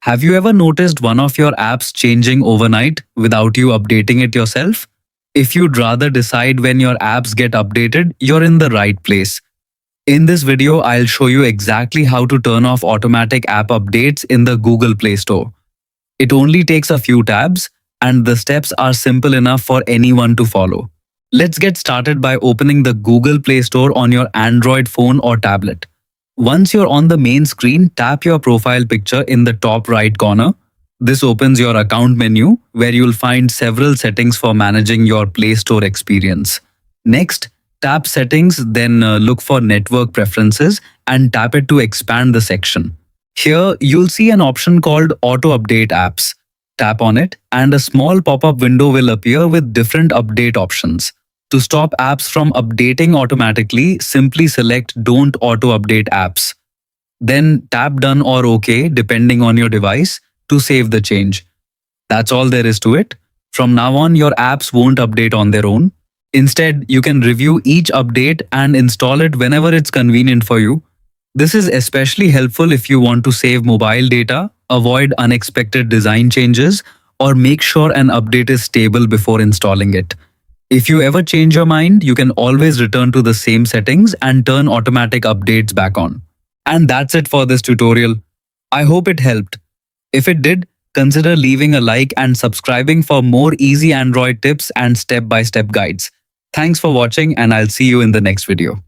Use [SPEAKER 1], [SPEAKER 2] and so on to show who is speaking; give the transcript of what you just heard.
[SPEAKER 1] Have you ever noticed one of your apps changing overnight without you updating it yourself? If you'd rather decide when your apps get updated, you're in the right place. In this video, I'll show you exactly how to turn off automatic app updates in the Google Play Store. It only takes a few tabs, and the steps are simple enough for anyone to follow. Let's get started by opening the Google Play Store on your Android phone or tablet. Once you're on the main screen, tap your profile picture in the top right corner. This opens your account menu where you'll find several settings for managing your Play Store experience. Next, tap Settings, then look for Network Preferences and tap it to expand the section. Here, you'll see an option called Auto Update Apps. Tap on it and a small pop-up window will appear with different update options. To stop apps from updating automatically, simply select Don't Auto Update Apps. Then tap Done or OK depending on your device to save the change. That's all there is to it. From now on, your apps won't update on their own. Instead, you can review each update and install it whenever it's convenient for you. This is especially helpful if you want to save mobile data, avoid unexpected design changes, or make sure an update is stable before installing it. If you ever change your mind, you can always return to the same settings and turn automatic updates back on. And that's it for this tutorial. I hope it helped. If it did, consider leaving a like and subscribing for more easy Android tips and step-by-step guides. Thanks for watching, and I'll see you in the next video.